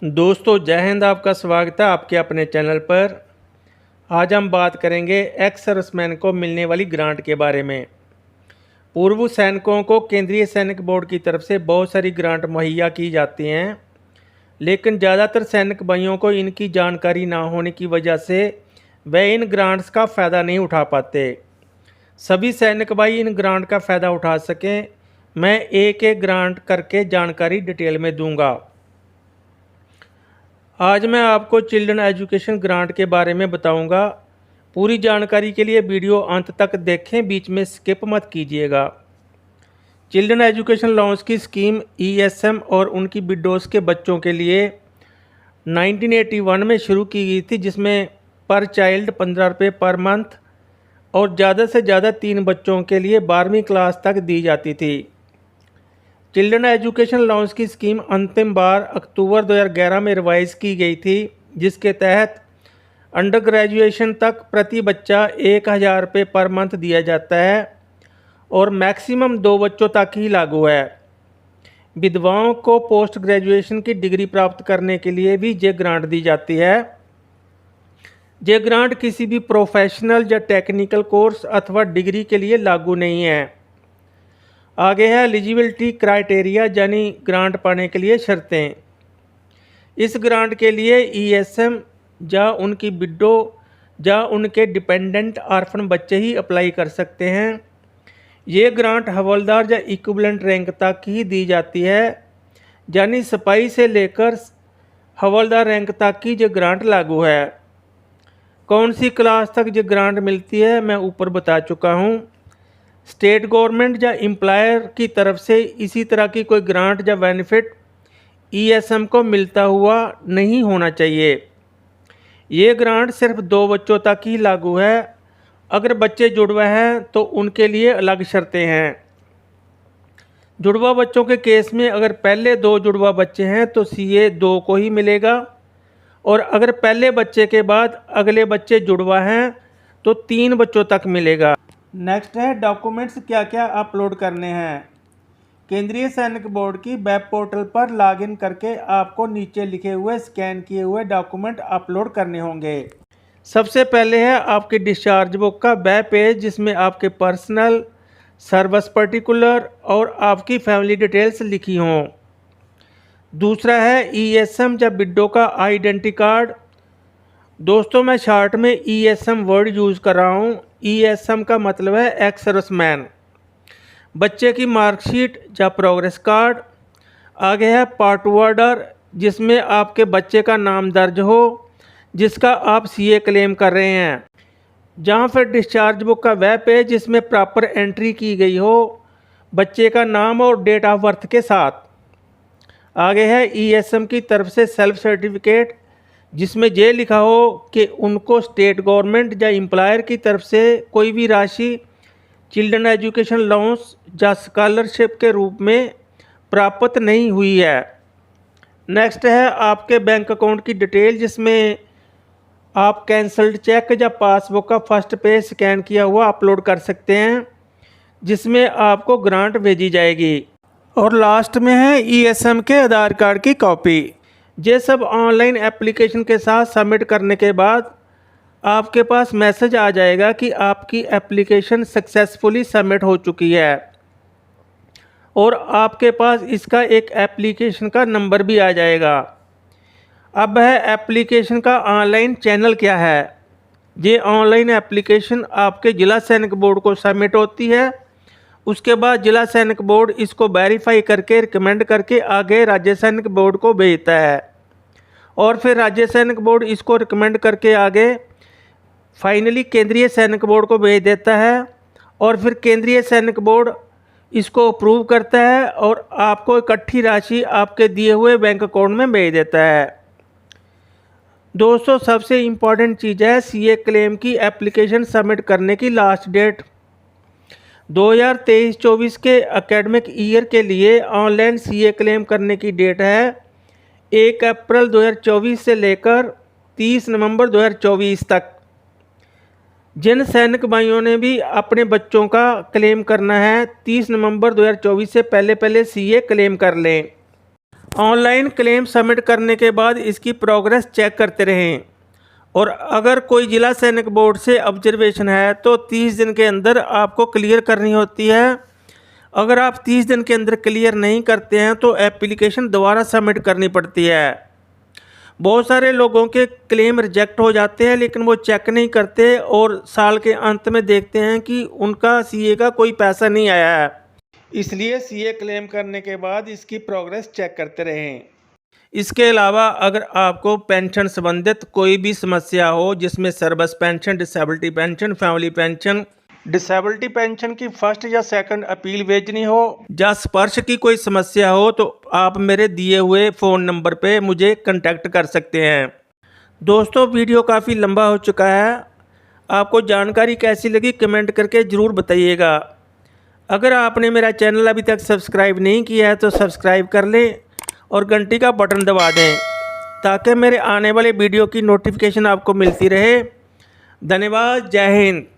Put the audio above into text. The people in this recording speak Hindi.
दोस्तों जय हिंद। आपका स्वागत है आपके अपने चैनल पर। आज हम बात करेंगे एक्स सर्विसमैन को मिलने वाली ग्रांट के बारे में। पूर्व सैनिकों को केंद्रीय सैनिक बोर्ड की तरफ से बहुत सारी ग्रांट मुहैया की जाती हैं, लेकिन ज़्यादातर सैनिक भाइयों को इनकी जानकारी ना होने की वजह से वे इन ग्रांट्स का फ़ायदा नहीं उठा पाते। सभी सैनिक भाई इन ग्रांट का फ़ायदा उठा सकें, मैं एक एक ग्रांट करके जानकारी डिटेल में दूंगा। आज मैं आपको चिल्ड्रन एजुकेशन ग्रांट के बारे में बताऊंगा। पूरी जानकारी के लिए वीडियो अंत तक देखें, बीच में स्किप मत कीजिएगा। चिल्ड्रन एजुकेशन लोन्स की स्कीम ईएसएम और उनकी विडोज़ के बच्चों के लिए 1981 में शुरू की गई थी, जिसमें पर चाइल्ड 15 रुपये पर मंथ और ज़्यादा से ज़्यादा 3 बच्चों के लिए 12वीं क्लास तक दी जाती थी। चिल्ड्रन एजुकेशन लोन्स की स्कीम अंतिम बार अक्टूबर 2011 में रिवाइज़ की गई थी, जिसके तहत अंडर ग्रेजुएशन तक प्रति बच्चा 1000 रुपये पर मंथ दिया जाता है और मैक्सिमम 2 बच्चों तक ही लागू है। विधवाओं को पोस्ट ग्रेजुएशन की डिग्री प्राप्त करने के लिए भी ये ग्रांट दी जाती है। ये ग्रांट किसी भी प्रोफेशनल या टेक्निकल कोर्स अथवा डिग्री के लिए लागू नहीं है। आगे है एलिजिबिलिटी क्राइटेरिया, यानी ग्रांट पाने के लिए शर्तें। इस ग्रांट के लिए ईएसएम या उनकी विडो या उनके डिपेंडेंट आर्फन बच्चे ही अप्लाई कर सकते हैं। ये ग्रांट हवलदार या इक्विवेलेंट रैंक तक ही दी जाती है, यानी सिपाही से लेकर हवलदार रैंक तक की ये ग्रांट लागू है। कौन सी क्लास तक ये ग्रांट मिलती है मैं ऊपर बता चुका हूँ। स्टेट गवर्नमेंट या एम्प्लॉयर की तरफ से इसी तरह की कोई ग्रांट या बेनिफिट ईएसएम को मिलता हुआ नहीं होना चाहिए। ये ग्रांट सिर्फ 2 बच्चों तक ही लागू है। अगर बच्चे जुड़वा हैं तो उनके लिए अलग शर्तें हैं। जुड़वा बच्चों के केस में अगर पहले 2 जुड़वा बच्चे हैं तो सीए 2 को ही मिलेगा, और अगर पहले बच्चे के बाद अगले बच्चे जुड़वा हैं तो 3 बच्चों तक मिलेगा। नेक्स्ट है डॉक्यूमेंट्स क्या क्या अपलोड करने हैं। केंद्रीय सैनिक बोर्ड की वेब पोर्टल पर लॉगिन करके आपको नीचे लिखे हुए स्कैन किए हुए डॉक्यूमेंट अपलोड करने होंगे। सबसे पहले है आपकी डिस्चार्ज बुक का वेब पेज, जिसमें आपके पर्सनल, सर्विस पर्टिकुलर और आपकी फैमिली डिटेल्स लिखी हों। दूसरा है ईएसएम या विडो का आइडेंटिटी कार्ड। दोस्तों मैं शॉर्ट में ईएसएम वर्ड यूज़ कर रहा हूँ। ईएसएम का मतलब है एक्स सर्विसमैन। बच्चे की मार्कशीट या प्रोग्रेस कार्ड। आगे है पार्ट ऑर्डर, जिसमें आपके बच्चे का नाम दर्ज हो जिसका आप सीए क्लेम कर रहे हैं। जहाँ फिर डिस्चार्ज बुक का वेब पेज, जिसमें प्रॉपर एंट्री की गई हो बच्चे का नाम और डेट ऑफ बर्थ के साथ। आगे है ईएसएम की तरफ से सेल्फ सर्टिफिकेट, जिसमें ये लिखा हो कि उनको स्टेट गवर्नमेंट या एम्प्लॉयर की तरफ से कोई भी राशि चिल्ड्रन एजुकेशन लोन्स या स्कॉलरशिप के रूप में प्राप्त नहीं हुई है। नेक्स्ट है आपके बैंक अकाउंट की डिटेल, जिसमें आप कैंसल्ड चेक या पासबुक का फर्स्ट पेज स्कैन किया हुआ अपलोड कर सकते हैं, जिसमें आपको ग्रांट भेजी जाएगी। और लास्ट में है ईएसएम के आधार कार्ड की कॉपी। ये सब ऑनलाइन एप्लीकेशन के साथ सबमिट करने के बाद आपके पास मैसेज आ जाएगा कि आपकी एप्लीकेशन सक्सेसफुली सबमिट हो चुकी है, और आपके पास इसका एक एप्लीकेशन का नंबर भी आ जाएगा। अब है एप्लीकेशन का ऑनलाइन चैनल क्या है। ये ऑनलाइन एप्लीकेशन आपके जिला सैनिक बोर्ड को सबमिट होती है। उसके बाद जिला सैनिक बोर्ड इसको वेरीफाई करके रिकमेंड करके आगे राज्य सैनिक बोर्ड को भेजता है, और फिर राज्य सैनिक बोर्ड इसको रिकमेंड करके आगे फाइनली केंद्रीय सैनिक बोर्ड को भेज देता है, और फिर केंद्रीय सैनिक बोर्ड इसको अप्रूव करता है और आपको इकट्ठी राशि आपके दिए हुए बैंक अकाउंट में भेज देता है। दोस्तों सबसे इम्पॉर्टेंट चीज़ है सीए क्लेम की एप्लीकेशन सबमिट करने की लास्ट डेट। 2023-24 के एकेडमिक ईयर के लिए ऑनलाइन सीए क्लेम करने की डेट है 1 अप्रैल 2024 से लेकर 30 नवंबर 2024 तक। जिन सैनिक भाइयों ने भी अपने बच्चों का क्लेम करना है 30 नवंबर 2024 से पहले सीए क्लेम कर लें। ऑनलाइन क्लेम सबमिट करने के बाद इसकी प्रोग्रेस चेक करते रहें और अगर कोई जिला सैनिक बोर्ड से ऑब्जर्वेशन है तो 30 दिन के अंदर आपको क्लियर करनी होती है। अगर आप 30 दिन के अंदर क्लियर नहीं करते हैं तो एप्लीकेशन दोबारा सबमिट करनी पड़ती है। बहुत सारे लोगों के क्लेम रिजेक्ट हो जाते हैं लेकिन वो चेक नहीं करते और साल के अंत में देखते हैं कि उनका सीए का कोई पैसा नहीं आया है। इसलिए सीए क्लेम करने के बाद इसकी प्रोग्रेस चेक करते रहें। इसके अलावा अगर आपको पेंशन संबंधित कोई भी समस्या हो जिसमें service pension, disability pension, family pension, disability pension की फर्स्ट या सेकंड अपील भेजनी हो या स्पर्श की कोई समस्या हो तो आप मेरे दिए हुए फ़ोन नंबर पे मुझे कांटेक्ट कर सकते हैं। दोस्तों, वीडियो काफ़ी लंबा हो चुका है। आपको जानकारी कैसी लगी कमेंट करके ज़रूर बताइएगा। अगर आपने मेरा चैनल अभी तक सब्सक्राइब नहीं किया है तो सब्सक्राइब कर लें और घंटी का बटन दबा दें ताकि मेरे आने वाले वीडियो की नोटिफिकेशन आपको मिलती रहे। धन्यवाद। जय हिंद।